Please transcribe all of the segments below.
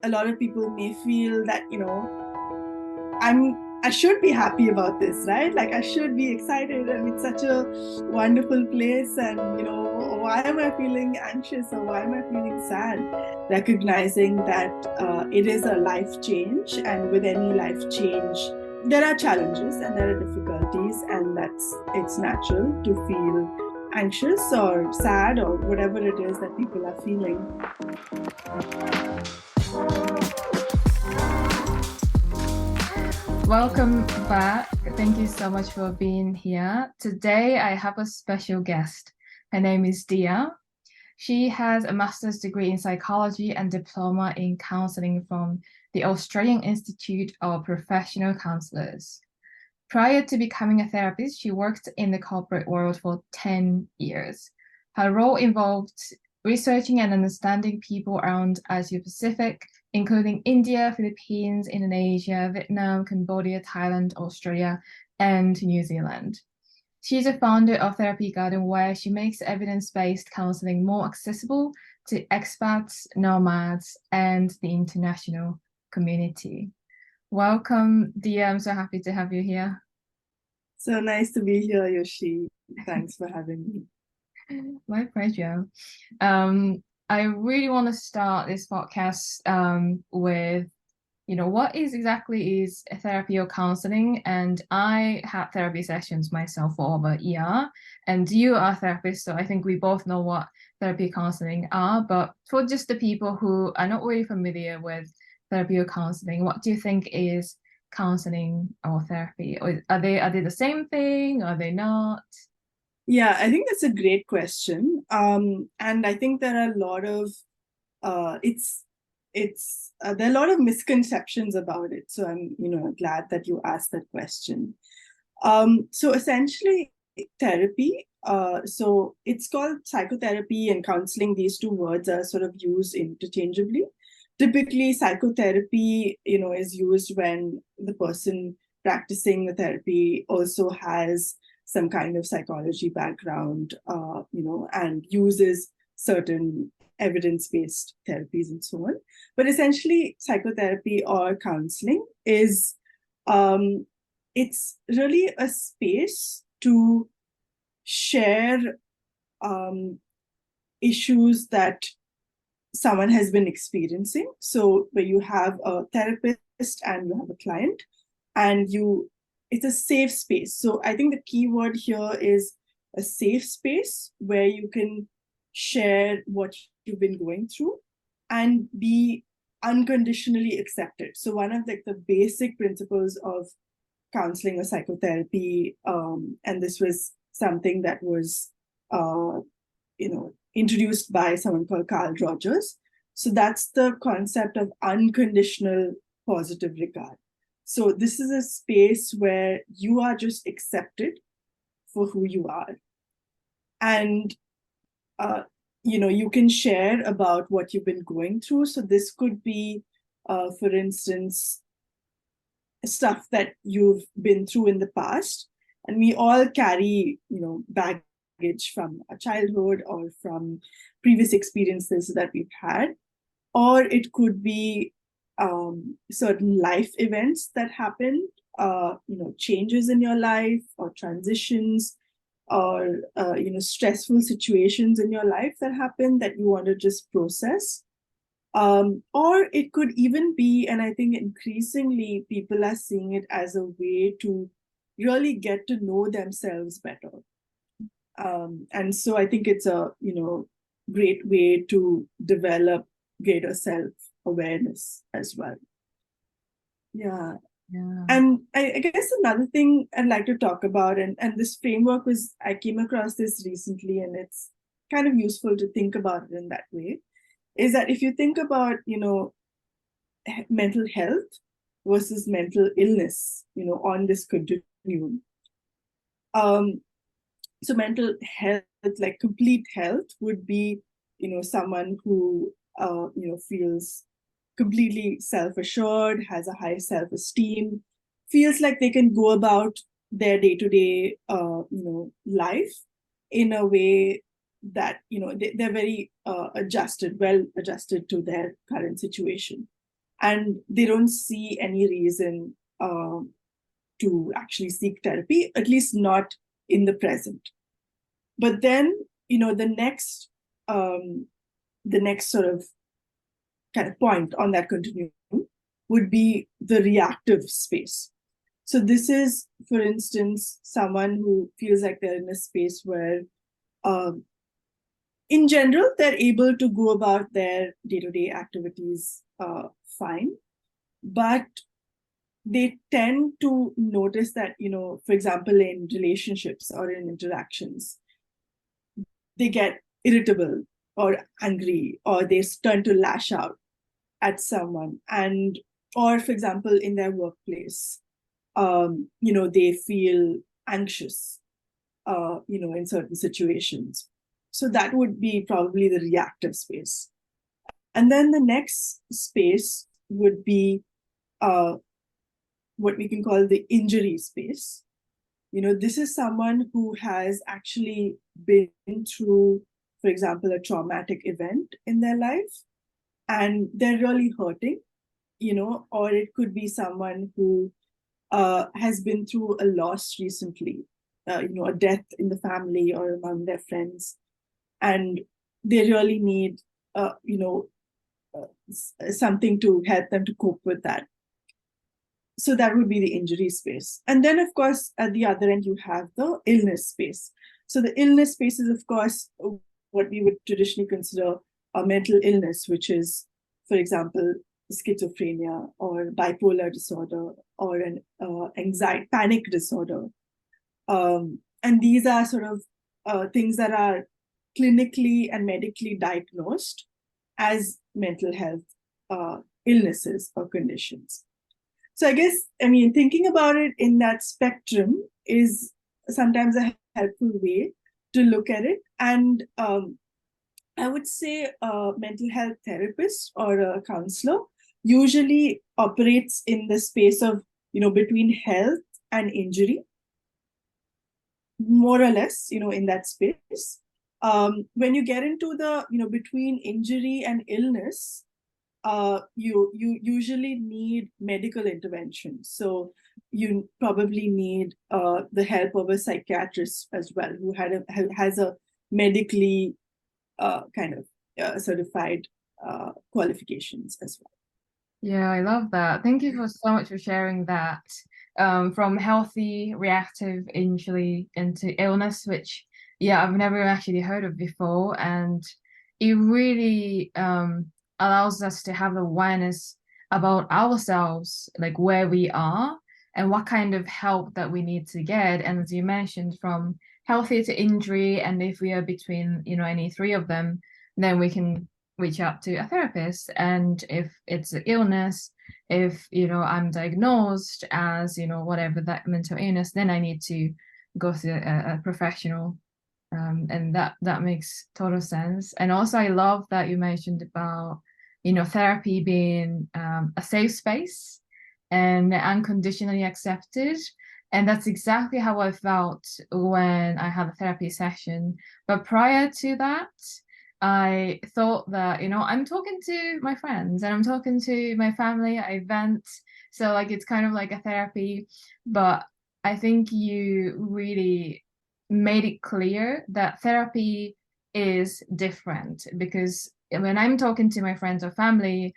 a lot of people may feel that, I should be happy about this, right? Like I should be excited, and it's such a wonderful place. And why am I feeling anxious, or why am I feeling sad? Recognizing that it is a life change, and with any life change, there are challenges and there are difficulties, and it's natural to feel anxious or sad or whatever it is that people are feeling. Welcome back. Thank you so much for being here. Today, I have a special guest. Her name is Diya. She has a master's degree in psychology and diploma in counselling from the Australian Institute of Professional Counsellors. Prior to becoming a therapist, she worked in the corporate world for 10 years. Her role involved researching and understanding people around Asia Pacific, including India, Philippines, Indonesia, Vietnam, Cambodia, Thailand, Australia, and New Zealand. She's a founder of Therapy Garden, where she makes evidence-based counseling more accessible to expats, nomads, and the international community. Welcome, Diya. I'm so happy to have you here. So nice to be here, Yoshi. Thanks for having me. My pleasure. I really want to start this podcast with, what exactly is therapy or counseling? And I had therapy sessions myself for over a year, and you are a therapist, so I think we both know what therapy counseling are. But for just the people who are not really familiar with therapy or counseling, what do you think is counseling or therapy? Or are they the same thing? Are they not? Yeah, I think that's a great question. And I think there are a lot of there are a lot of misconceptions about it. So I'm glad that you asked that question. So essentially, therapy. So it's called psychotherapy and counseling. These two words are sort of used interchangeably. Typically, psychotherapy, is used when the person practicing the therapy also has some kind of psychology background, and uses certain evidence-based therapies and so on. But essentially, psychotherapy or counseling is it's really a space to share issues that someone has been experiencing. So where you have a therapist and you have a client, and it's a safe space. So I think the key word here is a safe space where you can share what you've been going through and be unconditionally accepted. So one of the basic principles of counseling or psychotherapy, and this was something that was introduced by someone called Carl Rogers. So that's the concept of unconditional positive regard. So this is a space where you are just accepted for who you are. And, you can share about what you've been going through. So this could be, for instance, stuff that you've been through in the past. And we all carry, baggage from our childhood or from previous experiences that we've had. Or it could be certain life events that happen, changes in your life or transitions, or stressful situations in your life that happen that you want to just process. Or it could even be, and I think increasingly people are seeing it as a way to really get to know themselves better. And so I think it's a great way to develop greater self-awareness as well. Yeah. Yeah. And I guess another thing I'd like to talk about, and this framework I came across this recently, and it's kind of useful to think about it in that way, is that if you think about, mental health versus mental illness, on this continuum. So mental health, like complete health, would be, someone who, feels completely self-assured, has a high self-esteem, feels like they can go about their day-to-day, life in a way that, they're very well adjusted to their current situation. and they don't see any reason to actually seek therapy, at least not in the present. But then, the next sort of kind of point on that continuum would be the reactive space. So this is, for instance, someone who feels like they're in a space where, in general, they're able to go about their day-to-day activities fine, but they tend to notice that, for example, in relationships or in interactions, they get irritable or angry, or they turn to lash out at someone. And, or for example, in their workplace, they feel anxious, in certain situations. So that would be probably the reactive space. And then the next space would be what we can call the injury space. This is someone who has actually been through, for example, a traumatic event in their life, and they're really hurting, or it could be someone who has been through a loss recently, a death in the family or among their friends, and they really need, something to help them to cope with that. So that would be the injury space. And then, of course, at the other end, you have the illness space. So the illness space is, of course, what we would traditionally consider a mental illness, which is, for example, schizophrenia or bipolar disorder or an anxiety, panic disorder. And these are sort of things that are clinically and medically diagnosed as mental health illnesses or conditions. So I guess, thinking about it in that spectrum is sometimes a helpful way to look at it. And I would say a mental health therapist or a counselor usually operates in the space of, between health and injury, more or less, in that space. When you get into the, between injury and illness, you usually need medical intervention. So you probably need the help of a psychiatrist as well, who has a medically certified qualifications as well. Yeah, I love that. Thank you so much for sharing that. From healthy, reactive injury into illness, which, yeah, I've never actually heard of before. And it really allows us to have awareness about ourselves, like where we are and what kind of help that we need to get. And as you mentioned, from healthy to injury, and if we are between, any three of them, then we can reach out to a therapist. And if it's an illness, if I'm diagnosed as whatever that mental illness, then I need to go to a professional. And that makes total sense. And also I love that you mentioned about therapy being a safe space and unconditionally accepted. And that's exactly how I felt when I had a therapy session. But prior to that, I thought that, I'm talking to my friends and I'm talking to my family, I vent. So like, it's kind of like a therapy, but I think you really made it clear that therapy is different, because when I'm talking to my friends or family,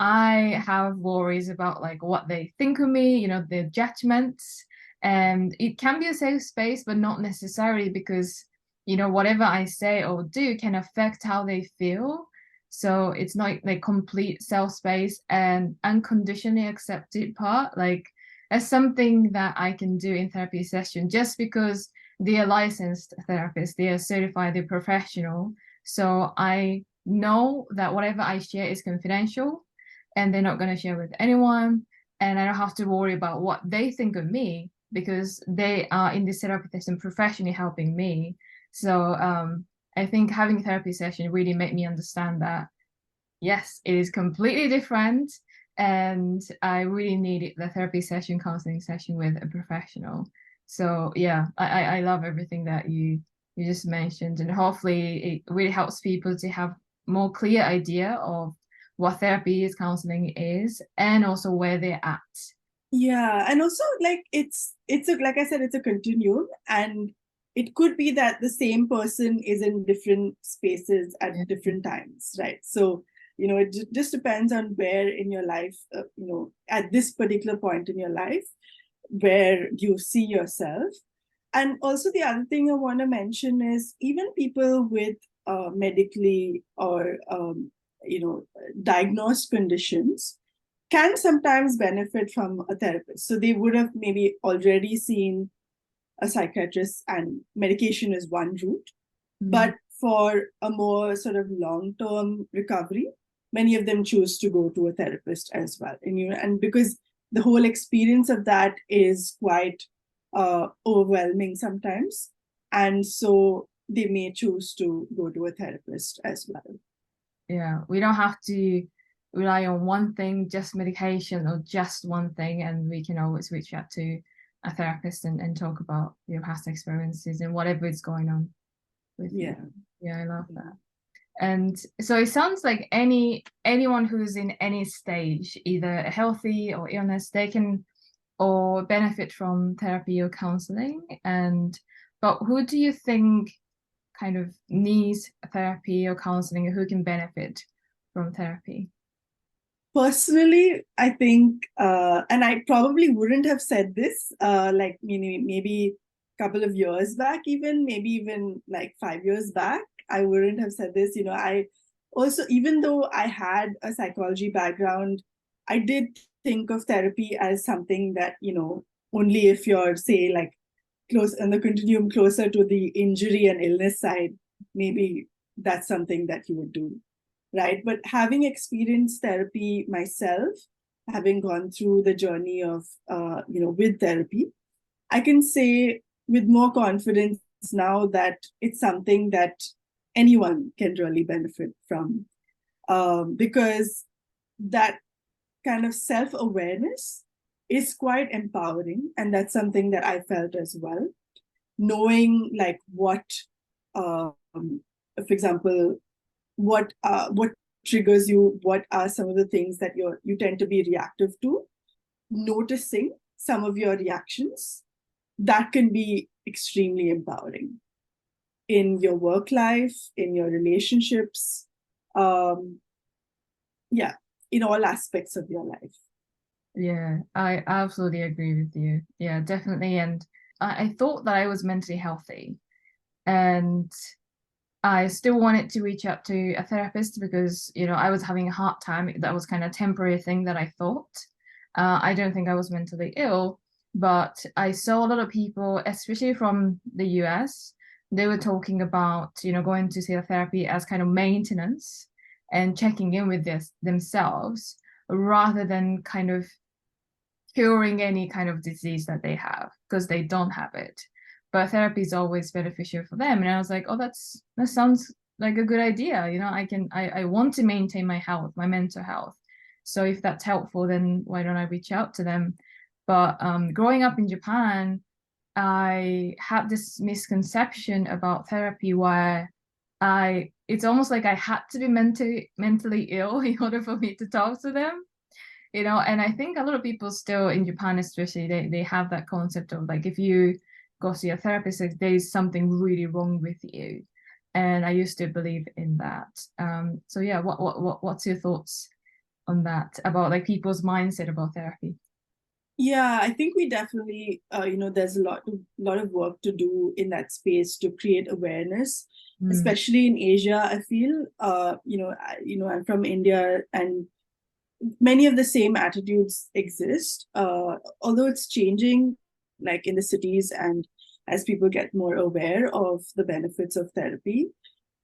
I have worries about like what they think of me, their judgments. And it can be a safe space, but not necessarily, because whatever I say or do can affect how they feel. So it's not like complete self space, and unconditionally accepted part, like as something that I can do in therapy session, just because they are licensed therapists, they are certified, they're professional. So I know that whatever I share is confidential and they're not going to share with anyone. And I don't have to worry about what they think of me, because they are in this therapy session professionally helping me. So I think having a therapy session really made me understand that, yes, it is completely different. And I really needed the therapy session, counseling session with a professional. So yeah, I love everything that you just mentioned. And hopefully it really helps people to have more clear idea of what therapy is, counseling is, and also where they're at. Yeah, and also like it's a, like I said, it's a continuum, and it could be that the same person is in different spaces Yeah. at different times, right? So it just depends on where in your life, at this particular point in your life, where you see yourself. And also the other thing I want to mention is even people with medically or diagnosed conditions can sometimes benefit from a therapist. So they would have maybe already seen a psychiatrist, and medication is one route. But for a more sort of long-term recovery, many of them choose to go to a therapist as well. And because the whole experience of that is quite overwhelming sometimes, and so they may choose to go to a therapist as well. Yeah, we don't have to rely on one thing, just medication or just one thing, and we can always reach out to a therapist and talk about your past experiences and whatever is going on with you. Yeah, I love that. And so it sounds like anyone who's in any stage, either healthy or illness, they can or benefit from therapy or counseling. But who do you think kind of needs therapy or counseling, who can benefit from therapy? Personally, I think, and I probably wouldn't have said this, like maybe a couple of years back, maybe even like 5 years back, I wouldn't have said this. I also, even though I had a psychology background, I did think of therapy as something that, only if you're, say, like close in the continuum, closer to the injury and illness side, maybe that's something that you would do. Right. But having experienced therapy myself, having gone through the journey of, with therapy, I can say with more confidence now that it's something that anyone can really benefit from, because that kind of self-awareness is quite empowering. And that's something that I felt as well. Knowing like what, for example, what triggers you, what are some of the things that you tend to be reactive to, noticing some of your reactions, that can be extremely empowering in your work life, in your relationships, um, yeah, in all aspects of your life. Yeah, I absolutely agree with you. Yeah, definitely. And I thought that I was mentally healthy, and I still wanted to reach out to a therapist because, I was having a hard time. That was kind of a temporary thing that I thought. I don't think I was mentally ill, but I saw a lot of people, especially from the US, they were talking about, going to see a therapy as kind of maintenance and checking in with themselves rather than kind of curing any kind of disease that they have because they don't have it. But therapy is always beneficial for them. And I was like, oh, that sounds like a good idea. I want to maintain my health, my mental health. So if that's helpful, then why don't I reach out to them? But growing up in Japan, I had this misconception about therapy where it's almost like I had to be mentally ill in order for me to talk to them. And I think a lot of people still in Japan, especially, they have that concept of like, if you go see a therapist, like, there's something really wrong with you. And I used to believe in that. So yeah, what's your thoughts on that, about like people's mindset about therapy? Yeah, I think we definitely, there's a lot of work to do in that space to create awareness, especially in Asia. I feel, I'm from India, and many of the same attitudes exist, although it's changing, like in the cities, and as people get more aware of the benefits of therapy.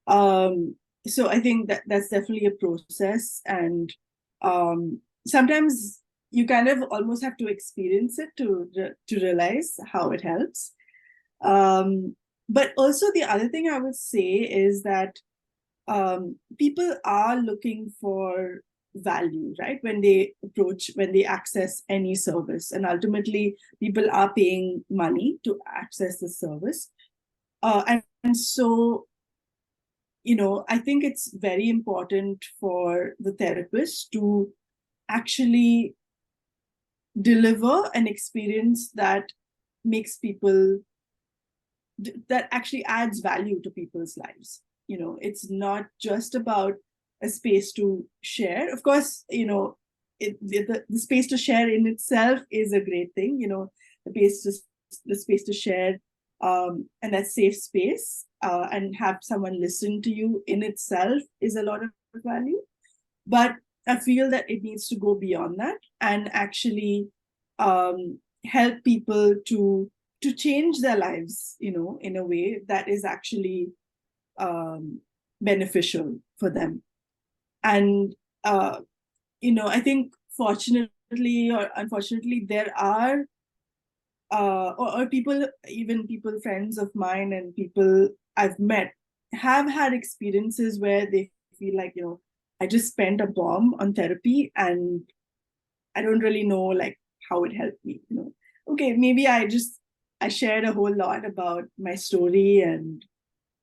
So I think that that's definitely a process, and sometimes you kind of almost have to experience it to realize how it helps. But also the other thing I would say is that people are looking for value, right? When they access any service, and ultimately people are paying money to access the service. And so I think it's very important for the therapist to actually deliver an experience that makes people, that actually adds value to people's lives. It's not just about a space to share. Of course, the space to share in itself is a great thing. The space to share, and that safe space, and have someone listen to you in itself is a lot of value. But I feel that it needs to go beyond that and actually help people to change their lives, in a way that is actually beneficial for them. And I think fortunately or unfortunately, there are or people, even people, friends of mine and people I've met, have had experiences where they feel like, I just spent a bomb on therapy and I don't really know like how it helped me. Okay, maybe I shared a whole lot about my story and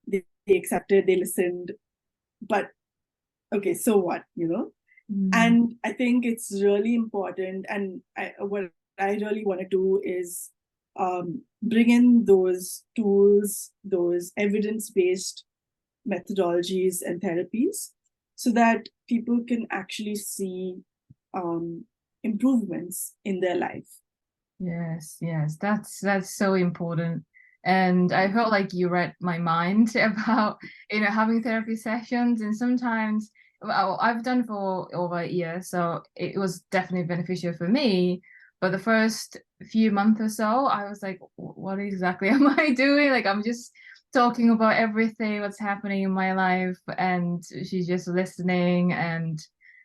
they accepted, they listened, but okay, so what, And I think it's really important. And what I really want to do is bring in those tools, those evidence-based methodologies and therapies, so that people can actually see improvements in their life. Yes, that's so important. And I felt like you read my mind about, having therapy sessions. And sometimes, well, I've done for over a year, so it was definitely beneficial for me. But the first few months or so, I was like, what exactly am I doing? Like, I'm just talking about everything, what's happening in my life, and she's just listening. And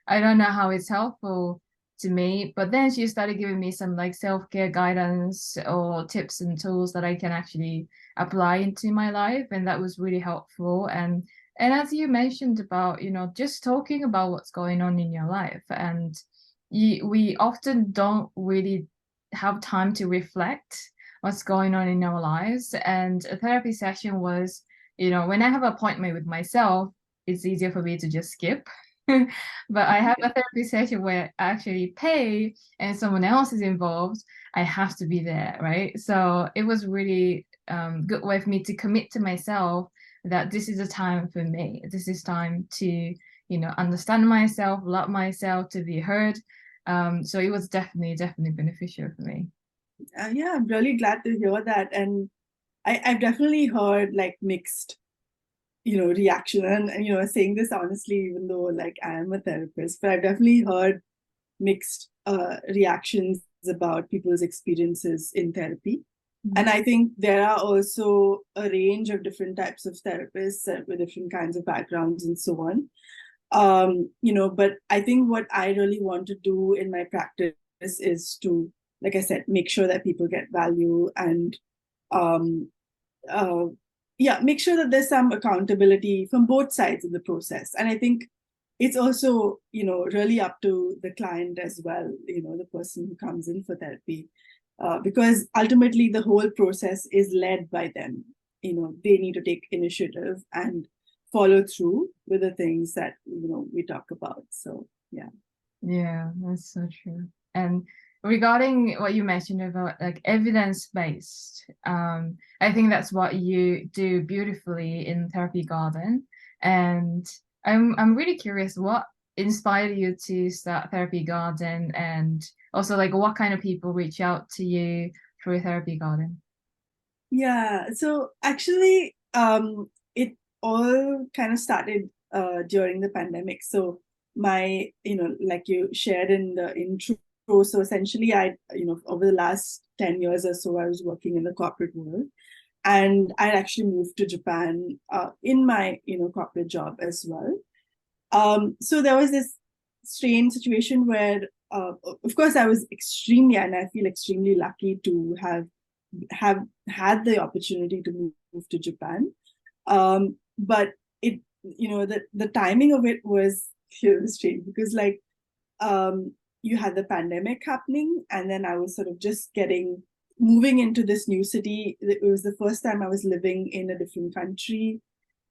I don't know how it's helpful to me. But then she started giving me some like self-care guidance or tips and tools that I can actually apply into my life. And that was really helpful. And as you mentioned about, just talking about what's going on in your life. And we often don't really have time to reflect what's going on in our lives. And a therapy session was, when I have an appointment with myself, it's easier for me to just skip. But I have a therapy session where I actually pay and someone else is involved, I have to be there, right? So it was really good way for me to commit to myself that this is a time for me. This is time to, understand myself, love myself, to be heard. So it was definitely beneficial for me. Yeah, I'm really glad to hear that. And I've definitely heard like mixed reaction. And saying this honestly, even though like I am a therapist, but I've definitely heard mixed reactions about people's experiences in therapy. And I think there are also a range of different types of therapists with different kinds of backgrounds and so on. But I think what I really want to do in my practice is to, like I said, make sure that people get value and um, uh, make sure that there's some accountability from both sides in the process. And I think it's also, really up to the client as well, the person who comes in for therapy, because ultimately the whole process is led by them. They need to take initiative and follow through with the things that, we talk about. So, yeah. Yeah, that's so true. And regarding what you mentioned about like evidence-based, I think that's what you do beautifully in Therapy Garden. And I'm really curious, what inspired you to start Therapy Garden, and also like what kind of people reach out to you through Therapy Garden? Yeah, so actually, it all kind of started during the pandemic. So my, like you shared in the intro, so essentially over the last 10 years or so, I was working in the corporate world. And I actually moved to Japan in my, corporate job as well. So there was this strange situation where, of course, I was extremely, and I feel extremely lucky to have had the opportunity to move to Japan. But it, the timing of it was strange because like you had the pandemic happening, and then I was sort of just moving into this new city. It was the first time I was living in a different country.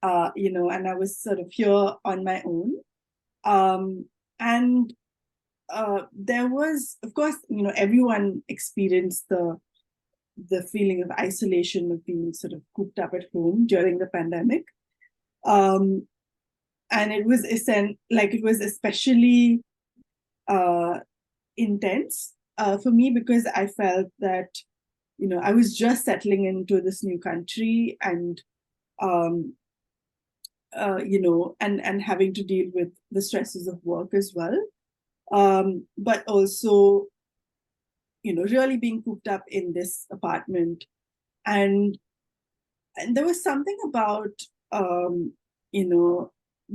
and I was sort of here on my own. And there was, of course, everyone experienced the feeling of isolation, of being sort of cooped up at home during the pandemic. And it was especially intense for me, because I felt that I was just settling into this new country, and um, and having to deal with the stresses of work as well, but also really being cooped up in this apartment. And there was something about you know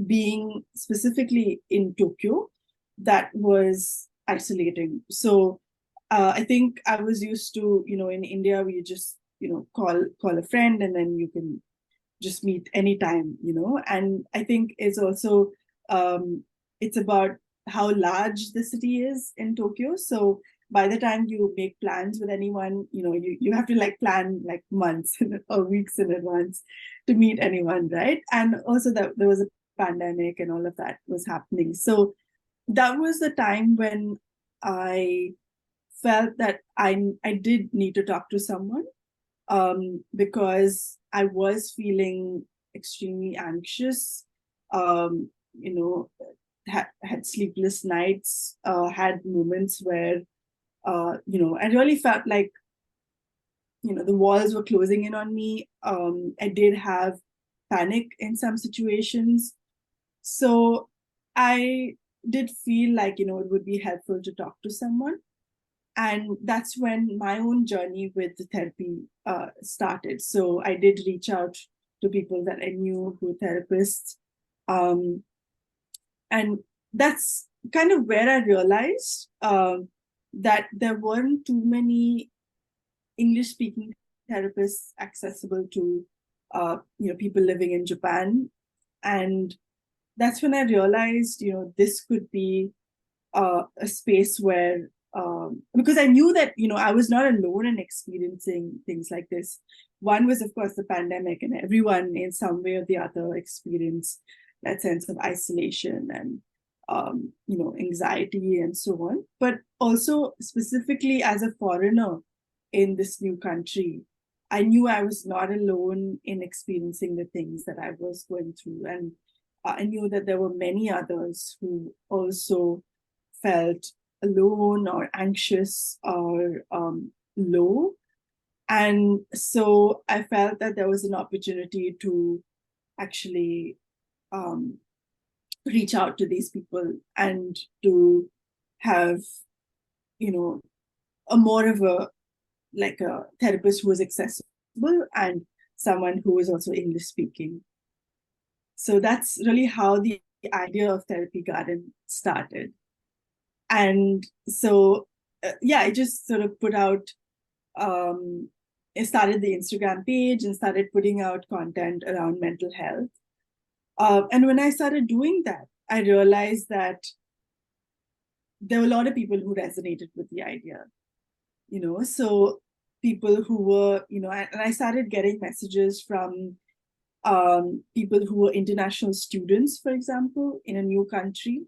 being specifically in Tokyo that was isolating. So I think I was used to, in India, we just, call a friend, and then you can just meet anytime, And I think it's also, it's about how large the city is in Tokyo. So by the time you make plans with anyone, you have to like plan like months or weeks in advance to meet anyone, right? And also that there was a pandemic and all of that was happening. So that was the time when I felt that I did need to talk to someone, because I was feeling extremely anxious, um, you know, had sleepless nights, had moments where, I really felt like, the walls were closing in on me. I did have panic in some situations. So I did feel like, it would be helpful to talk to someone. And that's when my own journey with the therapy started. So I did reach out to people that I knew who were therapists. Um, and that's kind of where I realized that there weren't too many English speaking therapists accessible to people living in Japan. And that's when I realized, this could be a space where, because I knew that, I was not alone in experiencing things like this. One was, of course, the pandemic, and everyone in some way or the other experienced that sense of isolation and, anxiety and so on. But also, specifically as a foreigner in this new country, I knew I was not alone in experiencing the things that I was going through. And I knew that there were many others who also felt alone or anxious or low. And so I felt that there was an opportunity to actually um, reach out to these people and to have, a more of a like a therapist who was accessible and someone who was also English speaking. So that's really how the idea of Therapy Garden started. And so, I just sort of put out, I started the Instagram page and started putting out content around mental health. And when I started doing that, I realized that there were a lot of people who resonated with the idea, so people who were, and I started getting messages from people who were international students, for example, in a new country,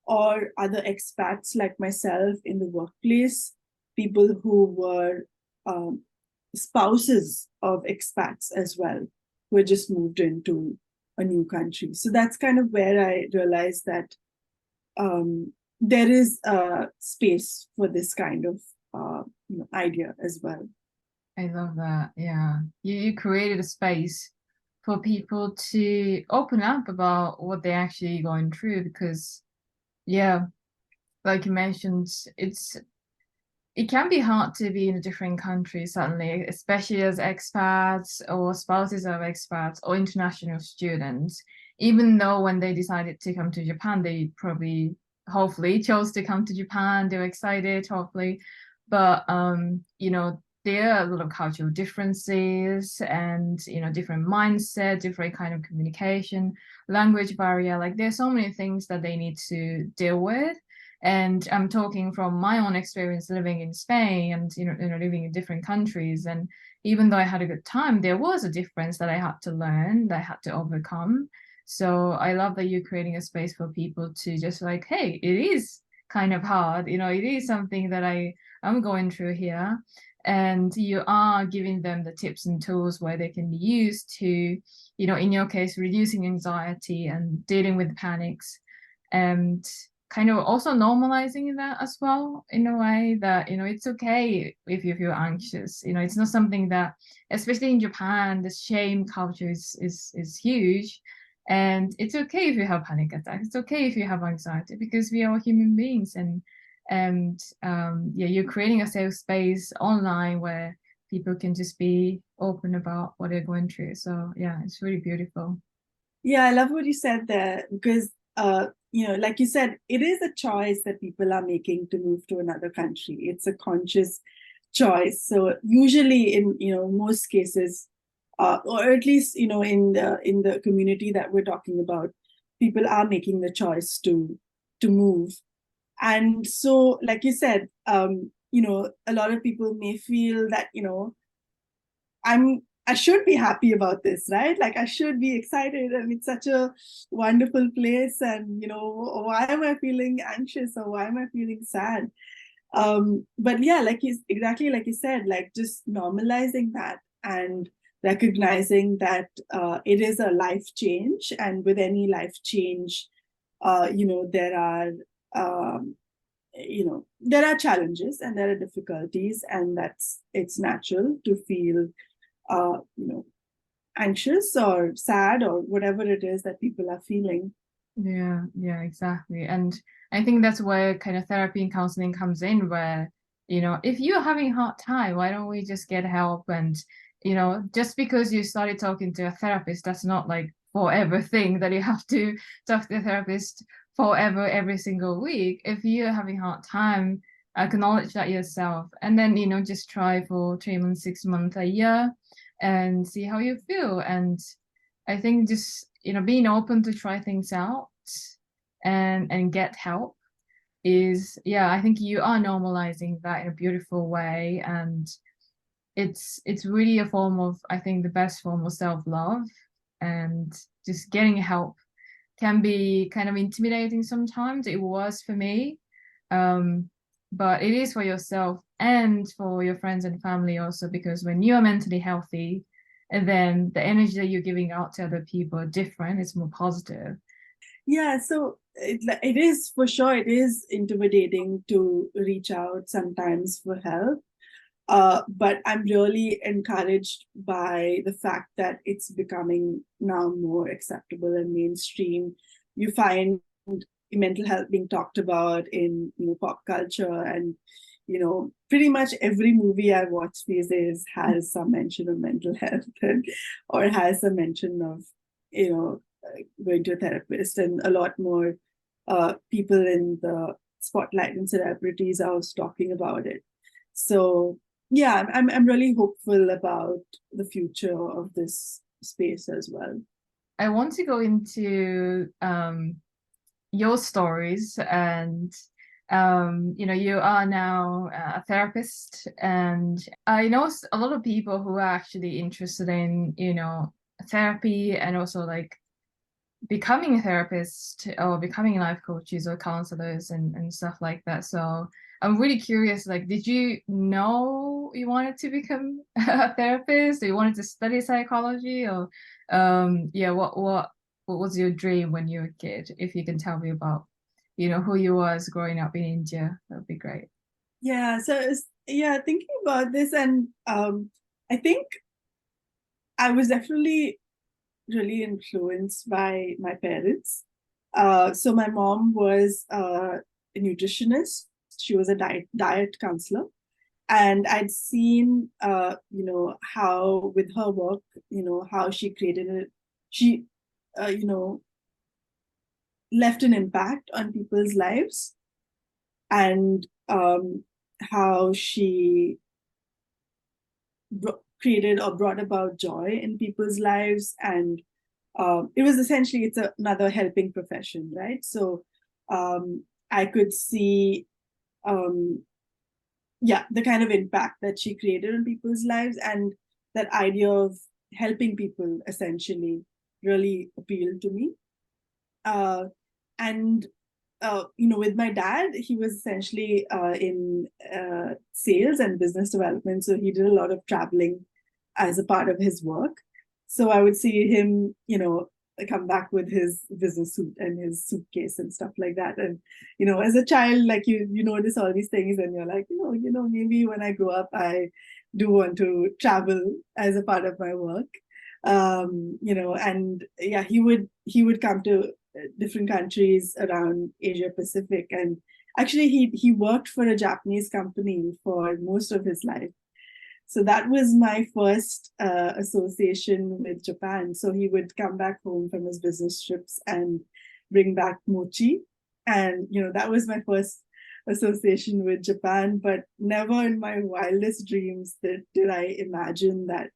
or other expats like myself in the workplace, people who were spouses of expats as well, who had just moved into a new country. So that's kind of where I realized that there is a space for this kind of idea as well. I love that. Yeah. You created a space for people to open up about what they're actually going through, because yeah, like you mentioned, it can be hard to be in a different country suddenly, especially as expats or spouses of expats or international students. Even though when they decided to come to Japan, they probably hopefully chose to come to Japan, they were excited, hopefully. But there are a lot of cultural differences and different mindset, different kind of communication, language barrier. Like there's so many things that they need to deal with. And I'm talking from my own experience living in Spain and living in different countries. And even though I had a good time, there was a difference that I had to learn, that I had to overcome. So I love that you're creating a space for people to just like, hey, it is kind of hard, it is something that I'm going through here. And you are giving them the tips and tools where they can be used to, in your case, reducing anxiety and dealing with panics, and kind of also normalizing that as well, in a way that it's okay if you feel anxious. It's not something that, especially in Japan, the shame culture is huge, and it's okay if you have panic attacks, it's okay if you have anxiety, because we are human beings. And yeah, you're creating a safe space online where people can just be open about what they're going through. So yeah, it's really beautiful. Yeah, I love what you said there, because like you said, it is a choice that people are making to move to another country. It's a conscious choice. So usually in most cases, or at least in the community that we're talking about, people are making the choice to move. And so, like you said, a lot of people may feel that I should be happy about this, right? Like I should be excited, and it's such a wonderful place. And why am I feeling anxious, or why am I feeling sad? But yeah, exactly like you said, like just normalizing that and recognizing that it is a life change, and with any life change, there are there are challenges and there are difficulties, and it's natural to feel uh, you know, anxious or sad or whatever it is that people are feeling. Yeah, exactly. And I think that's where kind of therapy and counseling comes in, where, if you're having a hard time, why don't we just get help? And, just because you started talking to a therapist, that's not like forever thing that you have to talk to a therapist forever every single week. If you're having a hard time, acknowledge that yourself, and then, just try for 3 months, 6 months, a year, and see how you feel. And I think just being open to try things out and get help is, yeah, I think you are normalizing that in a beautiful way. And it's really a form of, I think, the best form of self-love. And just getting help can be kind of intimidating sometimes. It was for me. um but it is for yourself and for your friends and family also, because when you are mentally healthy, and then the energy that you're giving out to other people are different, it's more positive. Yeah, so it is for sure, it is intimidating to reach out sometimes for help. But I'm really encouraged by the fact that it's becoming now more acceptable and mainstream. You find mental health being talked about in pop culture, and pretty much every movie I watch these days has some mention of mental health, or has a mention of going to a therapist, and a lot more people in the spotlight and celebrities are also talking about it. So yeah, I'm really hopeful about the future of this space as well. I want to go into your stories. And you are now a therapist, and I know a lot of people who are actually interested in therapy, and also like becoming a therapist or becoming life coaches or counselors and stuff like that. So I'm really curious, like, did you know you wanted to become a therapist, or you wanted to study psychology, or yeah, what was your dream when you were a kid? If you can tell me about, who you was growing up in India, that would be great. Yeah, so yeah, thinking about this, and I think I was definitely really influenced by my parents. So my mom was a nutritionist. She was a diet counselor, and I'd seen how with her work, how she created it. She uh, you know left an impact on people's lives, and how she created or brought about joy in people's lives. And it was essentially, it's another helping profession, right? So I could see, the kind of impact that she created on people's lives, and that idea of helping people essentially really appealed to me. And with my dad, he was essentially in sales and business development, so he did a lot of traveling as a part of his work. So I would see him, come back with his business suit and his suitcase and stuff like that. And as a child, like you notice all these things, and you're like, maybe when I grow up, I do want to travel as a part of my work. And yeah, he would come to different countries around Asia Pacific, and actually he worked for a Japanese company for most of his life. So that was my first association with Japan. So he would come back home from his business trips and bring back mochi. And, that was my first association with Japan. But never in my wildest dreams did I imagine that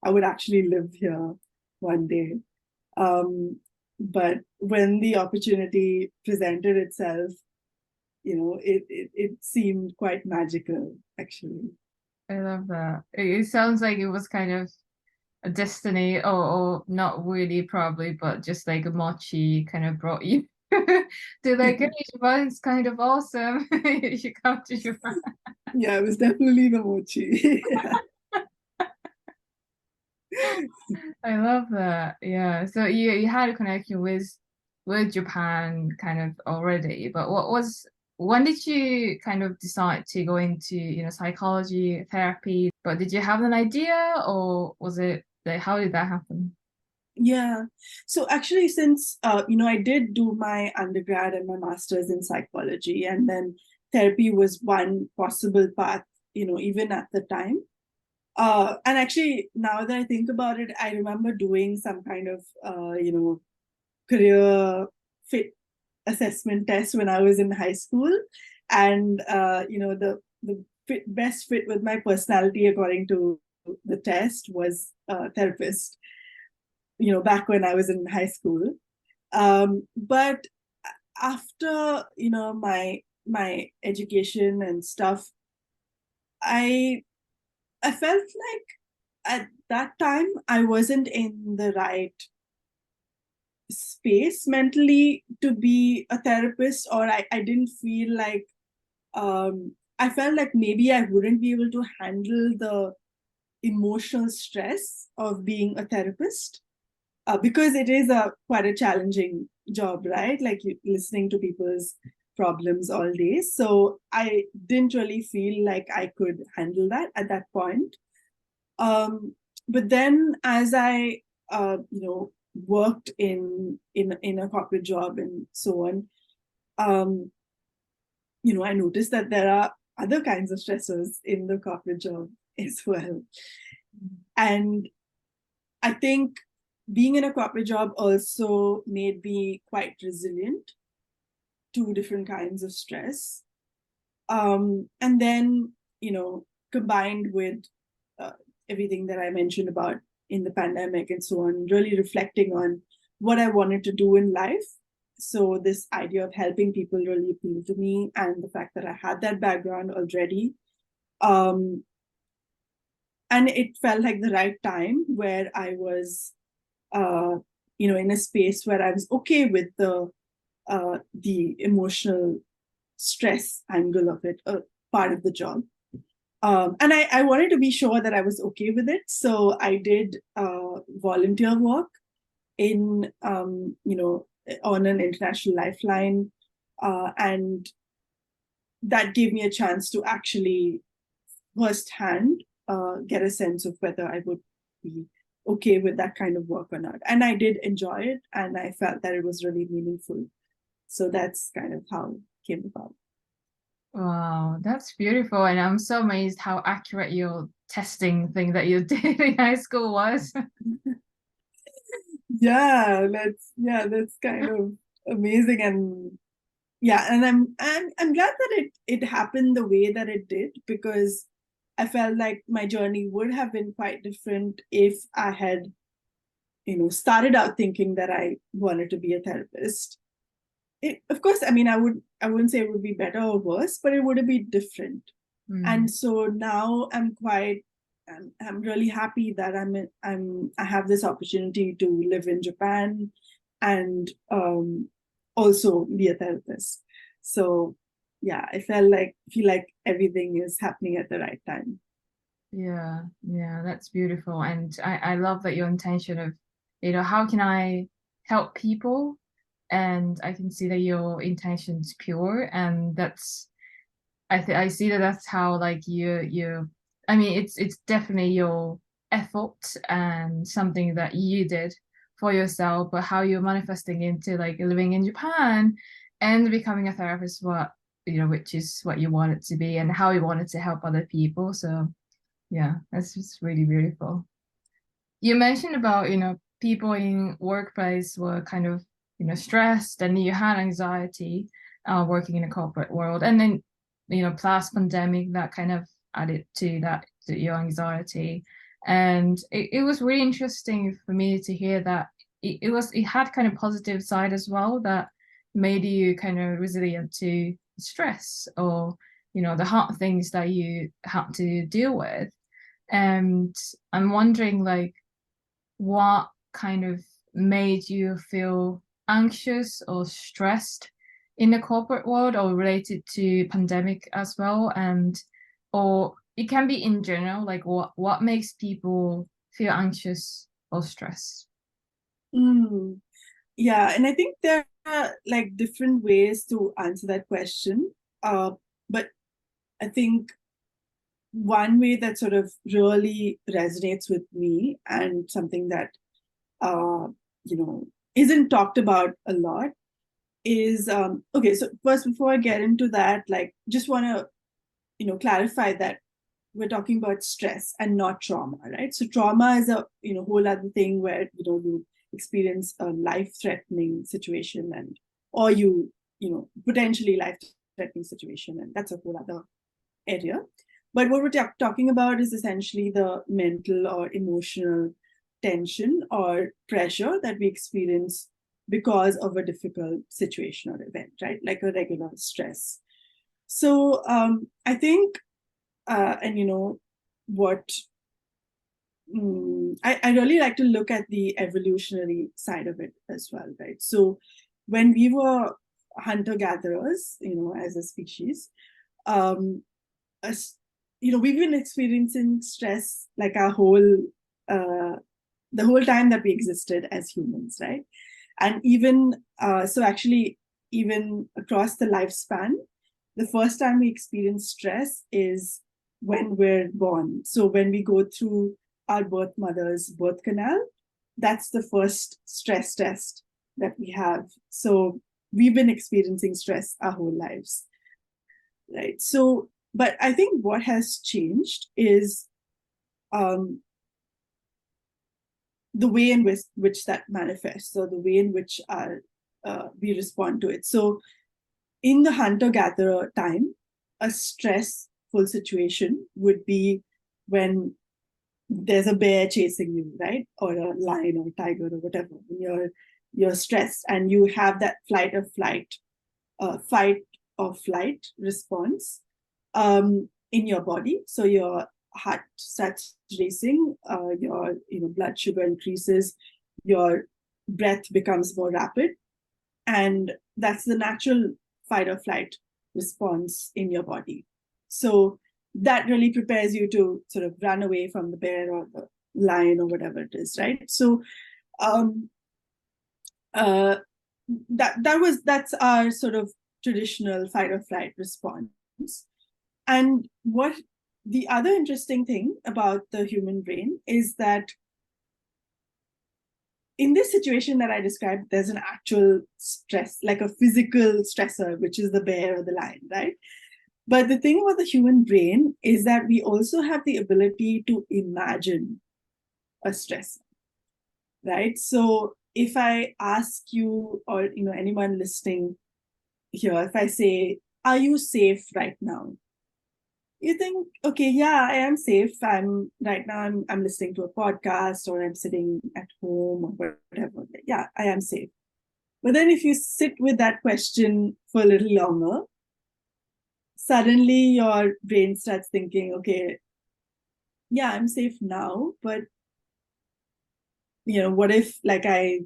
I would actually live here one day. But when the opportunity presented itself, it seemed quite magical, actually. I love that. It sounds like it was kind of a destiny, or not really, probably, but just like a mochi kind of brought you to like, hey, Japan's kind of awesome. You should come to Japan. Yeah, it was definitely the mochi. I love that. Yeah. So you had a connection with Japan kind of already, but when did you kind of decide to go into, psychology, therapy? But did you have an idea, or was it like, how did that happen? Yeah. So actually, since I did do my undergrad and my master's in psychology, and then therapy was one possible path, even at the time. And actually, now that I think about it, I remember doing some kind of, career fit assessment test when I was in high school. And, the best fit with my personality, according to the test, was therapist, back when I was in high school. But after, my education and stuff, I I felt like at that time I wasn't in the right space mentally to be a therapist, or I didn't feel like I felt like maybe I wouldn't be able to handle the emotional stress of being a therapist, because it is a quite a challenging job, right? Like you listening to people's problems all day. So I didn't really feel like I could handle that at that point. But then as I worked in a corporate job and so on, um, I noticed that there are other kinds of stressors in the corporate job as well. And I think being in a corporate job also made me quite resilient to different kinds of stress. And then, combined with uh, everything that I mentioned about in the pandemic and so on, really reflecting on what I wanted to do in life. So this idea of helping people really appealed to me, and the fact that I had that background already. Um, and it felt like the right time where I was, in a space where I was okay with the emotional stress angle of it, part of the job. And I wanted to be sure that I was okay with it. So I did volunteer work in, on an international lifeline. And that gave me a chance to actually firsthand get a sense of whether I would be okay with that kind of work or not. And I did enjoy it, and I felt that it was really meaningful. So that's kind of how it came about. Wow, that's beautiful. And I'm so amazed how accurate your testing thing that you did in high school was. That's kind of amazing. And yeah, and I'm glad that it happened the way that it did, because I felt like my journey would have been quite different if I had, started out thinking that I wanted to be a therapist. of course, I mean, I wouldn't say it would be better or worse, but it would be different. And so now I'm really happy that I have this opportunity to live in Japan and also be a therapist. So yeah, I feel like everything is happening at the right time. Yeah, that's beautiful. And I love that your intention of, how can I help people? And I can see that your intention's pure, and that's I see that that's how like you I mean it's definitely your effort and something that you did for yourself, but how you're manifesting into like living in Japan and becoming a therapist, which is what you want it to be and how you wanted to help other people. So yeah, that's just really beautiful. You mentioned about, people in workplace were kind of, stressed, and you had anxiety working in a corporate world. And then, plus pandemic, that kind of added to your anxiety. And it was really interesting for me to hear that it had kind of positive side as well that made you kind of resilient to stress or, the hard things that you had to deal with. And I'm wondering, like, what kind of made you feel anxious or stressed in the corporate world or related to pandemic as well? And or it can be in general, like what makes people feel anxious or stressed? Mm, yeah, and I think there are like different ways to answer that question. But I think one way that sort of really resonates with me and something that uh, you know isn't talked about a lot is okay. So first, before I get into that, like just want to clarify that we're talking about stress and not trauma, right? So trauma is a whole other thing where you experience a life-threatening situation and or potentially life-threatening situation, and that's a whole other area. But what we're talking about is essentially the mental or emotional tension or pressure that we experience because of a difficult situation or event, right? Like a regular stress. So I think, and what I really like to look at the evolutionary side of it as well, right? So when we were hunter gatherers, as a species, um, us, we've been experiencing stress like uh, the whole time that we existed as humans, right? And even so, actually, even across the lifespan, the first time we experience stress is when we're born. So when we go through our birth mother's birth canal, that's the first stress test that we have. So we've been experiencing stress our whole lives, right? So, but I think what has changed is um, the way in which that manifests, or the way in which we respond to it. So in the hunter-gatherer time, a stressful situation would be when there's a bear chasing you, right? Or a lion or tiger or whatever. You're stressed and you have that fight or flight response in your body. So your heart starts racing, your blood sugar increases, your breath becomes more rapid, and that's the natural fight or flight response in your body. So that really prepares you to sort of run away from the bear or the lion or whatever it is, right? So um, uh, that's our sort of traditional fight or flight response. And what the other interesting thing about the human brain is that in this situation that I described, there's an actual stress, like a physical stressor, which is the bear or the lion, right? But the thing about the human brain is that we also have the ability to imagine a stressor, right? So if I ask you or anyone listening here, if I say, "Are you safe right now?" You think, okay, yeah, I am safe. I'm right now. I'm listening to a podcast, or I'm sitting at home, or whatever. Yeah, I am safe. But then if you sit with that question for a little longer, suddenly your brain starts thinking, okay, yeah, I'm safe now, but what if like I,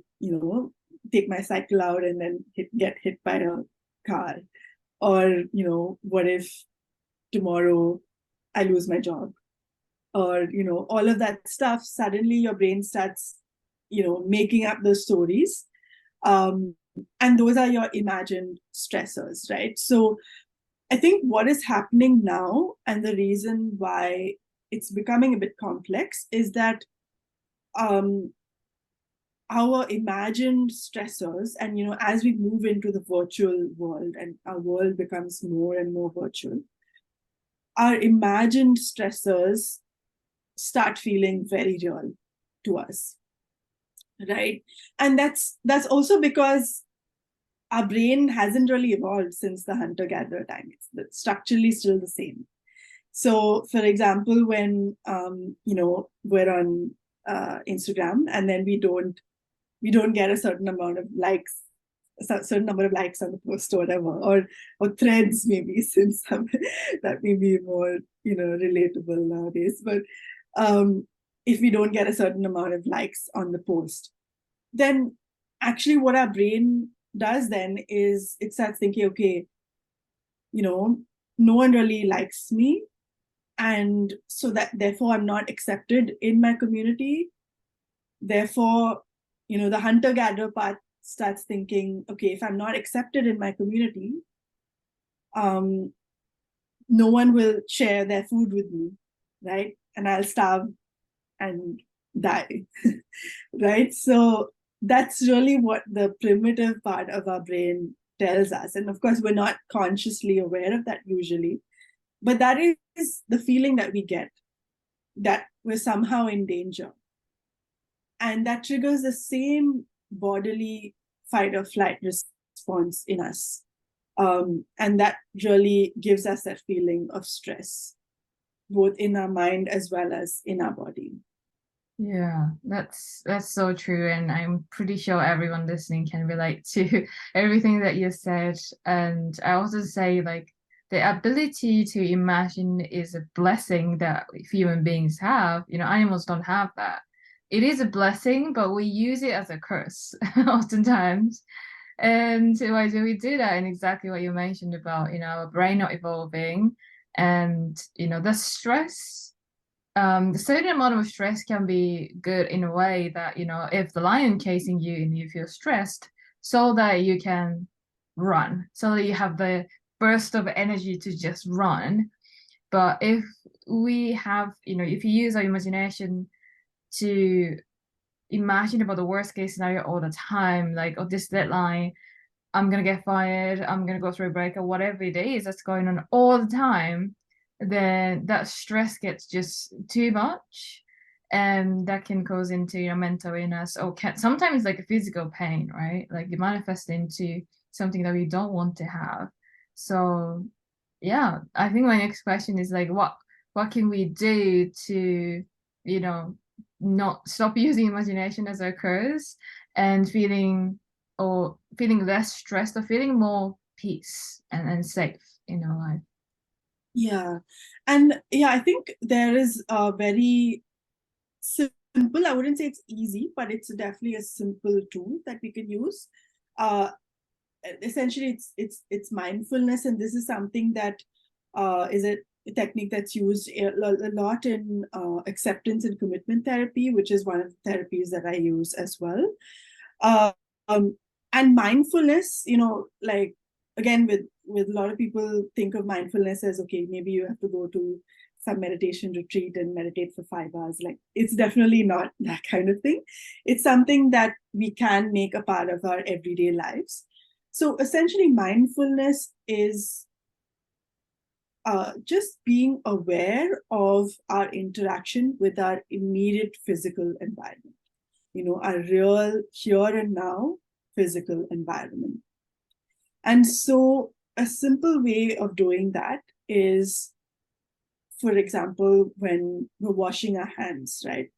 take my cycle out and then get hit by a car? Or, what if tomorrow I lose my job? Or, all of that stuff, suddenly your brain starts, making up those stories. And those are your imagined stressors, right? So I think what is happening now, and the reason why it's becoming a bit complex, is that our imagined stressors, and as we move into the virtual world and our world becomes more and more virtual, our imagined stressors start feeling very real to us, right? And that's also because our brain hasn't really evolved since the hunter-gatherer time. It's structurally still the same. So, for example, when we're on Instagram, and then we don't get a certain amount of likes, a certain number of likes on the post or whatever, or threads maybe, since that may be more relatable nowadays. But if we don't get a certain amount of likes on the post, then actually what our brain does then is it starts thinking, okay, no one really likes me, and so that therefore I'm not accepted in my community. Therefore, the hunter-gatherer part starts thinking, okay, if I'm not accepted in my community, no one will share their food with me, right? And I'll starve and die. Right? So that's really what the primitive part of our brain tells us. And of course, we're not consciously aware of that usually, but that is the feeling that we get, that we're somehow in danger. And that triggers the same bodily fight or flight response in us. And that really gives us that feeling of stress, both in our mind as well as in our body. Yeah, that's so true, and I'm pretty sure everyone listening can relate to everything that you said. And I also say, like, the ability to imagine is a blessing that human beings have. Animals don't have that. It is a blessing, but we use it as a curse oftentimes. And why do we do that? And exactly what you mentioned about, our brain not evolving, and the stress. The certain amount of stress can be good in a way that, if the lion chasing you and you feel stressed, so that you can run, so that you have the burst of energy to just run. But if we have, if you use our imagination to imagine about the worst case scenario all the time, like, oh, this deadline, I'm gonna get fired, I'm gonna go through a break, or whatever it is that's going on all the time, then that stress gets just too much, and that can cause into mental illness, or can sometimes like a physical pain, right? Like it manifests into something that we don't want to have. So yeah, I think my next question is like, what can we do to, not stop using imagination as a curse, and feeling less stressed, or feeling more peace and safe in our life. Yeah. And yeah, I think there is a very simple, I wouldn't say it's easy, but it's definitely a simple tool that we can use. Essentially, it's mindfulness, and this is something that is a technique that's used a lot in acceptance and commitment therapy, which is one of the therapies that I use as well. Um, and mindfulness, like, again, with a lot of people think of mindfulness as, okay, maybe you have to go to some meditation retreat and meditate for 5 hours. Like, it's definitely not that kind of thing. It's something that we can make a part of our everyday lives. So essentially, mindfulness is just being aware of our interaction with our immediate physical environment, our real here and now physical environment. And so a simple way of doing that is, for example, when we're washing our hands, right?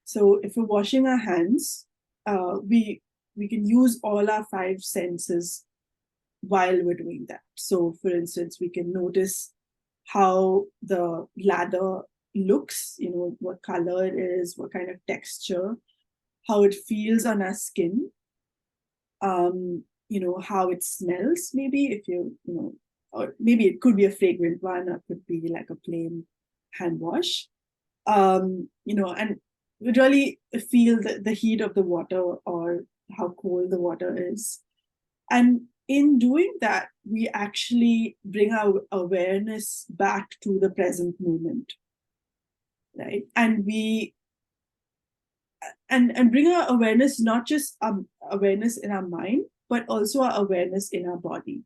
So if we're washing our hands, we we can use all our five senses while we're doing that. So for instance, we can notice how the ladder looks, what color it is, what kind of texture, how it feels on our skin, how it smells, maybe if or maybe it could be a fragrant one, or it could be like a plain hand wash. And really feel the heat of the water or how cold the water is. And in doing that, we actually bring our awareness back to the present moment, right? And we and bring our awareness, not just awareness in our mind, but also our awareness in our body,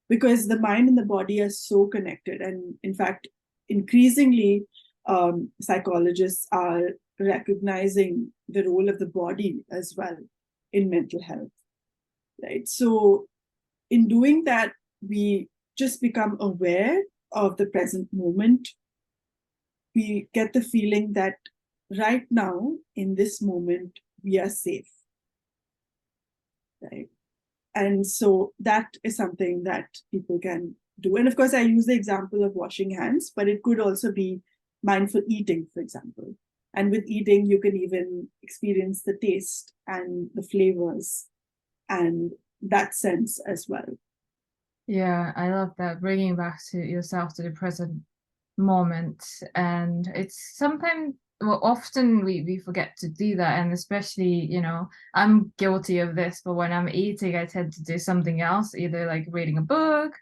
because the mind and the body are so connected. And in fact, increasingly, psychologists are recognizing the role of the body as well in mental health, right? So in doing that, we just become aware of the present moment. We get the feeling that right now, in this moment, we are safe, right? And so that is something that people can do. And of course, I use the example of washing hands, but it could also be mindful eating, for example. And with eating, you can even experience the taste and the flavors and that sense as well. Yeah, I love that, bringing back to yourself to the present moment. And it's sometimes, well, often we forget to do that. And especially, I'm guilty of this, but when I'm eating, I tend to do something else, either like reading a book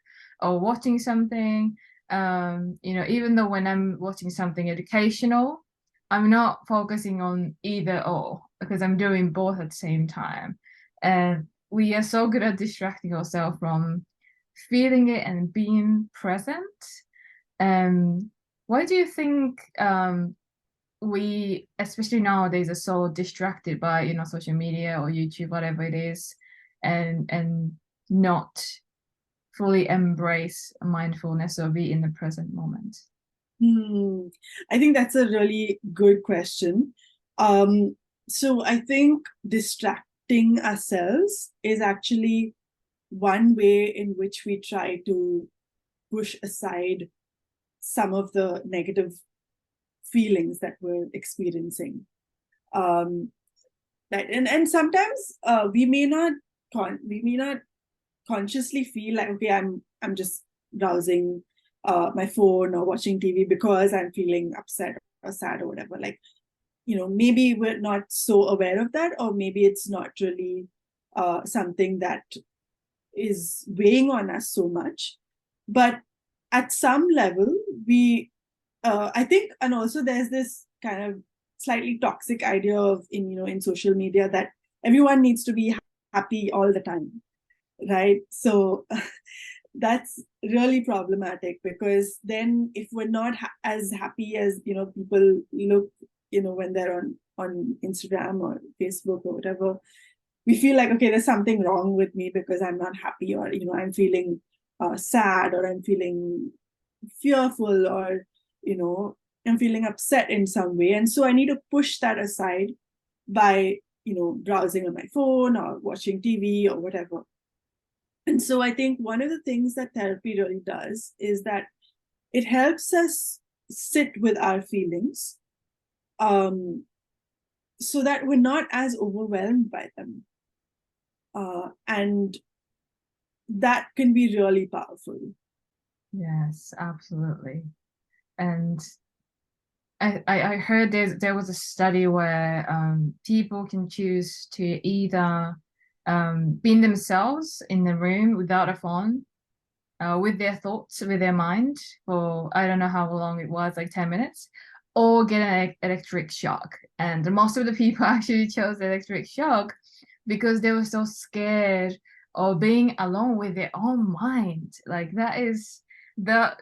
or watching something. Even though when I'm watching something educational, I'm not focusing on either or, because I'm doing both at the same time. And we are so good at distracting ourselves from feeling it and being present. Why do you think we, especially nowadays, are so distracted by social media or YouTube, whatever it is, and not fully embrace mindfulness or be in the present moment? I think that's a really good question. So I think distracting ourselves is actually one way in which we try to push aside some of the negative feelings that we're experiencing. And sometimes we may not consciously feel like, okay, I'm just browsing my phone or watching TV because I'm feeling upset or sad or whatever. Like, maybe we're not so aware of that, or maybe it's not really something that is weighing on us so much. But at some level, I think, and also there's this kind of slightly toxic idea of in social media that everyone needs to be happy all the time, right? So that's really problematic, because then if we're not as happy as people look, when they're on Instagram or Facebook or whatever, we feel like, okay, there's something wrong with me because I'm not happy, or I'm feeling sad, or I'm feeling fearful, or I'm feeling upset in some way. And so I need to push that aside by browsing on my phone or watching TV or whatever. And so I think one of the things that therapy really does is that it helps us sit with our feelings, so that we're not as overwhelmed by them. And that can be really powerful. Yes, absolutely. And I heard there was a study where people can choose to either be themselves in the room without a phone, with their thoughts, with their mind, for I don't know how long it was, like 10 minutes, or get an electric shock. And most of the people actually chose the electric shock because they were so scared of being alone with their own mind. Like that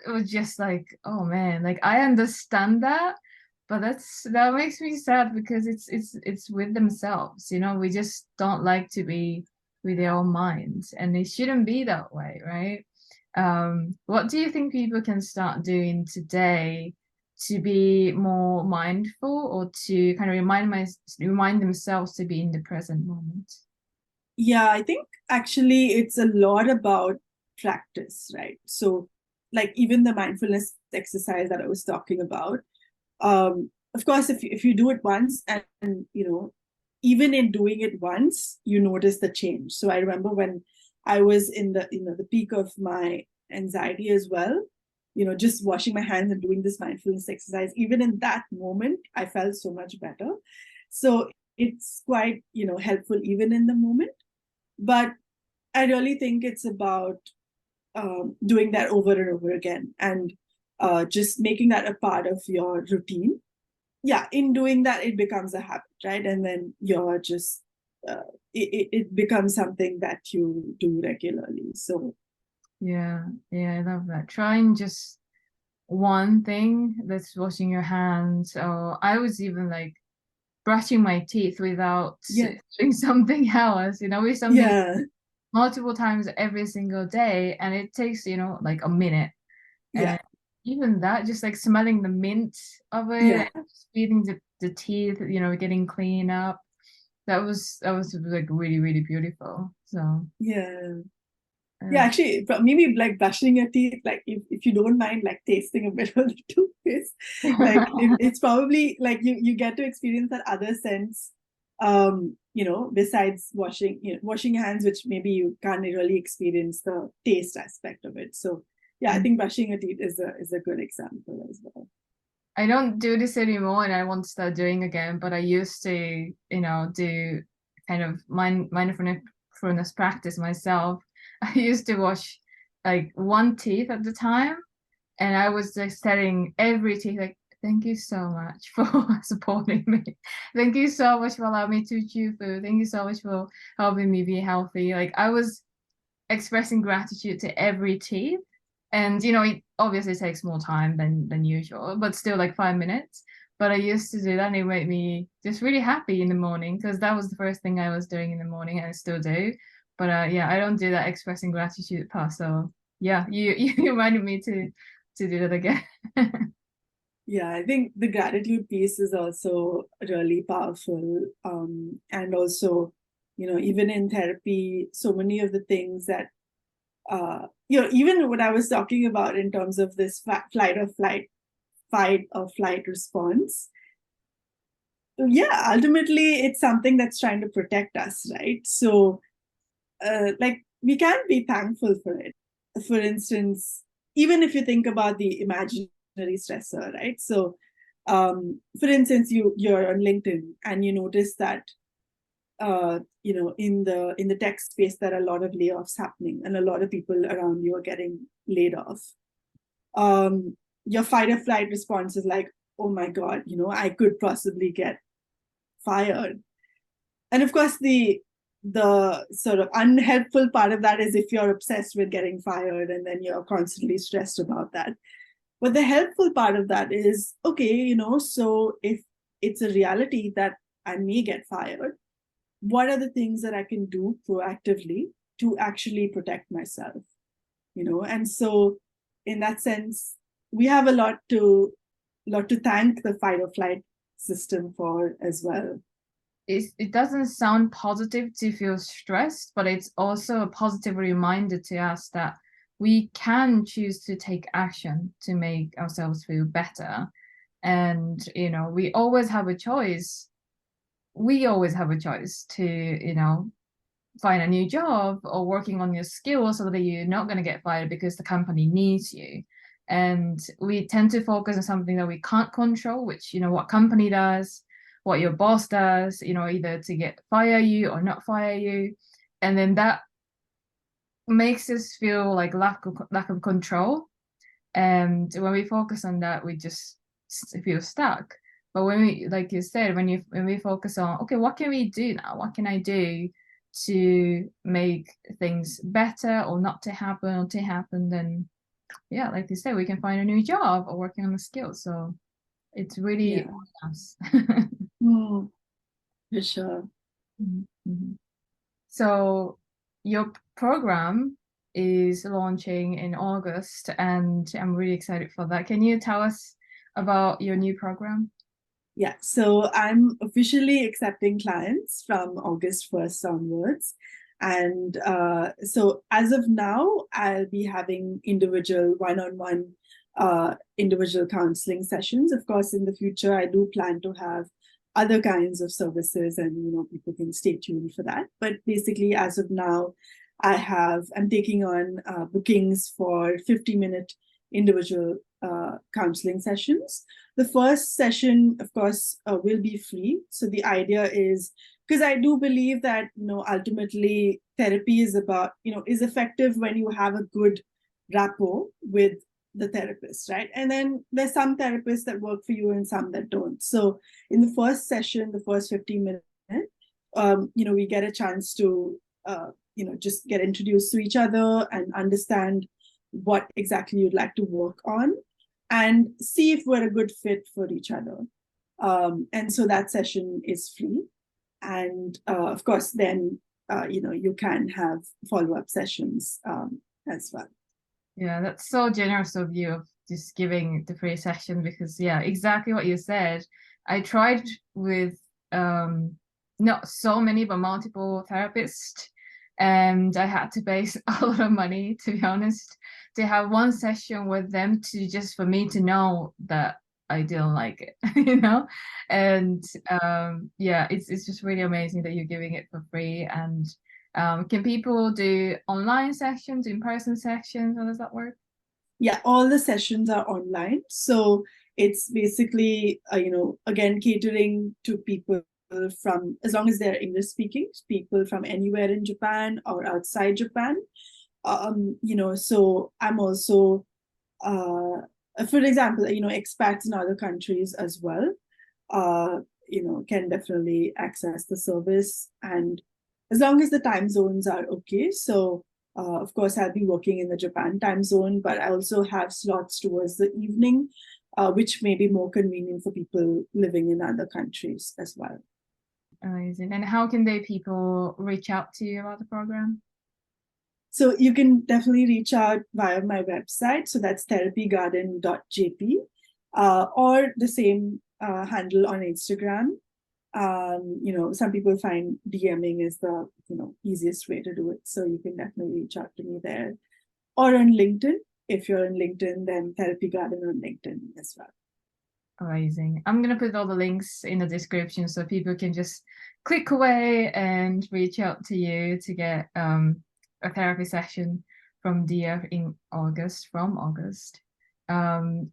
was just like, oh man, like I understand that, but that makes me sad, because it's with themselves. We just don't like to be with their own minds, and it shouldn't be that way, right? What do you think people can start doing today to be more mindful, or to kind of remind themselves to be in the present moment? Yeah, I think actually it's a lot about practice, right? So, like even the mindfulness exercise that I was talking about, of course, if you do it once and even in doing it once, you notice the change. So I remember when I was in the peak of my anxiety as well, just washing my hands and doing this mindfulness exercise, even in that moment, I felt so much better. So it's quite, helpful even in the moment. But I really think it's about doing that over and over again and just making that a part of your routine. Yeah, in doing that, it becomes a habit, right? And then you're just, it becomes something that you do regularly. So, Yeah, yeah, I love that. Trying just one thing, that's washing your hands. Or I was even like brushing my teeth without yeah, doing something else, with something yeah, multiple times every single day, and it takes, like a minute. yeah, And even that, just like smelling the mint of it yeah, and just feeling the teeth, getting clean up. That was like really, really beautiful. So yeah. Yeah, uh, actually, maybe like brushing your teeth, like if you don't mind like tasting a bit of the toothpaste, like it's probably like you get to experience that other sense, besides washing your hands, which maybe you can't really experience the taste aspect of it. So yeah, I think brushing your teeth is a good example as well. I don't do this anymore, and I want to start doing again, but I used to, do kind of mindfulness practice myself. I used to wash like one teeth at the time, and I was just telling every teeth like, thank you so much for supporting me. Thank you so much for allowing me to chew food. Thank you so much for helping me be healthy. Like I was expressing gratitude to every teeth. And it obviously takes more time than usual, but still like 5 minutes. But I used to do that, and it made me just really happy in the morning, because that was the first thing I was doing in the morning, and I still do. But yeah, I don't do that expressing gratitude part. So yeah, you reminded me to do that again. Yeah, I think the gratitude piece is also really powerful. And also, even in therapy, so many of the things that, even what I was talking about in terms of this fight or flight response, yeah, ultimately it's something that's trying to protect us, right? So, like, we can be thankful for it. For instance, even if you think about the imaginary stressor, right? So, for instance, you're on LinkedIn and you notice that in the tech space there are a lot of layoffs happening and a lot of people around you are getting laid off. Your fight or flight response is like, oh my god, I could possibly get fired. And of course, the sort of unhelpful part of that is if you're obsessed with getting fired and then you're constantly stressed about that. But the helpful part of that is, okay, so if it's a reality that I may get fired, what are the things that I can do proactively to actually protect myself? And so in that sense, we have a lot to thank the fight or flight system for as well. It doesn't sound positive to feel stressed, but it's also a positive reminder to us that we can choose to take action to make ourselves feel better. And, we always have a choice. We always have a choice to, find a new job or working on your skills so that you're not going to get fired because the company needs you. And we tend to focus on something that we can't control, which, what company does, what your boss does, either to fire you or not fire you. And then that makes us feel like lack of control. And when we focus on that, we just feel stuck. But when we, like you said, when we focus on, okay, what can we do now? What can I do to make things better or not to happen or to happen? Then, yeah, like you said, we can find a new job or working on the skills. So it's really Yeah. on us. Mm, for sure. Mhm. So your program is launching in August, and I'm really excited for that. Can you tell us about your new program? Yeah, so I'm officially accepting clients from August 1st onwards. And so as of now, I'll be having individual one-on-one individual counseling sessions. Of course, in the future, I do plan to have other kinds of services, and people can stay tuned for that. But basically, as of now, I'm taking on bookings for 50-minute individual counseling sessions. The first session, of course, will be free. So the idea is, because I do believe that ultimately therapy is about is effective when you have a good rapport with the therapist, right? And then there's some therapists that work for you and some that don't. So in the first session, the first 15 minutes, we get a chance to just get introduced to each other and understand what exactly you'd like to work on and see if we're a good fit for each other. And so that session is free. And of course, then, you can have follow-up sessions as well. Yeah, that's so generous of you of just giving the free session, because yeah, exactly what you said. I tried with not so many but multiple therapists, and I had to pay a lot of money, to be honest, to have one session with them to just for me to know that I didn't like it, And yeah, it's just really amazing that you're giving it for free. And can people do online sessions, in-person sessions? How does that work? Yeah, all the sessions are online. So it's basically, again, catering to people from, as long as they're English speaking, people from anywhere in Japan or outside Japan. So I'm also, for example, expats in other countries as well, can definitely access the service. And as long as the time zones are okay. So of course, I'll be working in the Japan time zone, but I also have slots towards the evening, which may be more convenient for people living in other countries as well. Amazing. And how can people reach out to you about the program? So you can definitely reach out via my website. So that's therapygarden.jp, or the same handle on Instagram. Some people find DMing is the easiest way to do it. So you can definitely reach out to me there, or on LinkedIn. If you're on LinkedIn, then Therapy Garden on LinkedIn as well. Amazing. I'm going to put all the links in the description so people can just click away and reach out to you to get a therapy session from Diya from August.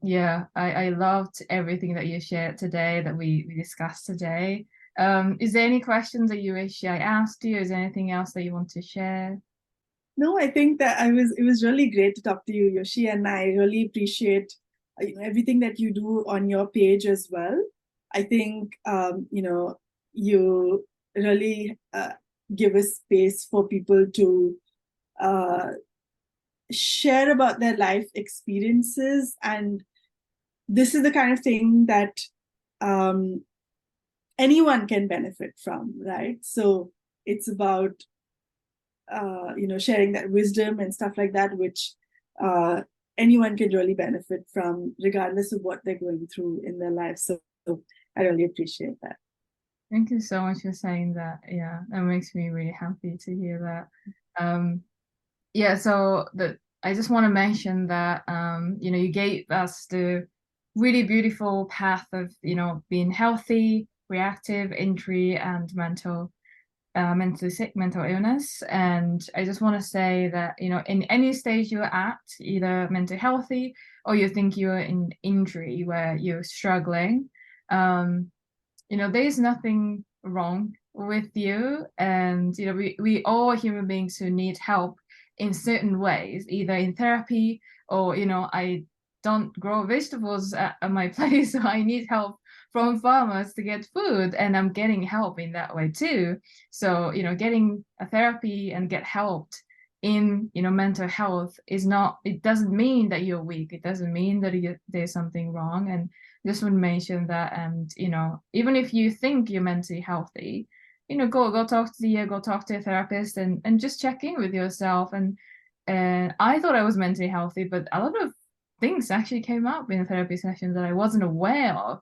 Yeah, I loved everything that you shared today, that we discussed today. Is there any questions that you wish I asked you? Is there anything else that you want to share? No, I think that it was really great to talk to you, Yoshi, and I really appreciate everything that you do on your page as well. I think you really give a space for people to share about their life experiences, and this is the kind of thing that anyone can benefit from, right? So it's about sharing that wisdom and stuff like that, which anyone can really benefit from, regardless of what they're going through in their lives. So I really appreciate that. Thank you so much for saying that. Yeah, that makes me really happy to hear that. Yeah, so I just want to mention that you gave us the really beautiful path of being healthy, reactive, injury, and mentally sick, mental illness. And I just want to say that in any stage you're at, either mentally healthy or you think you're in injury where you're struggling, there's nothing wrong with you. And we all are human beings who need help in certain ways, either in therapy or I don't grow vegetables at my place, so I need help from farmers to get food, and I'm getting help in that way too. So getting a therapy and get helped in mental health it doesn't mean that you're weak. It doesn't mean that there's something wrong. And just would mention that. And even if you think you're mentally healthy, go talk to a therapist and just check in with yourself. And I thought I was mentally healthy, but a lot of things actually came up in the therapy sessions that I wasn't aware of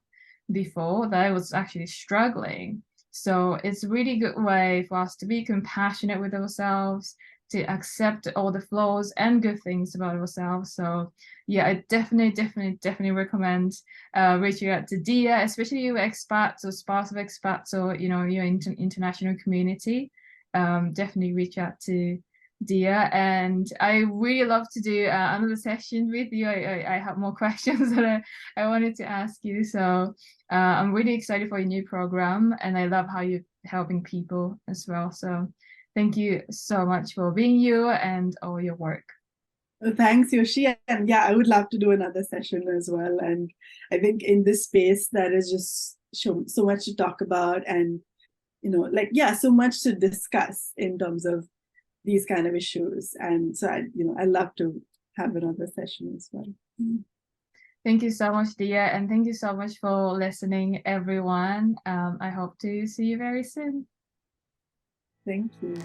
before, that I was actually struggling. So it's a really good way for us to be compassionate with ourselves, to accept all the flaws and good things about ourselves. So yeah, I definitely recommend reaching out to Diya, especially you expats or spouse of expats, or your international community. Definitely reach out to Diya, and I really love to do another session with you. I have more questions that I wanted to ask you. So I'm really excited for your new program, and I love how you're helping people as well. So thank you so much for being you and all your work. Thanks, Yoshi. And yeah, I would love to do another session as well. And I think in this space, there is just so much to talk about, and so much to discuss in terms of these kind of issues. And so I love to have another session as well. Thank you so much, Diya, and thank you so much for listening, everyone. I hope to see you very soon. Thank you.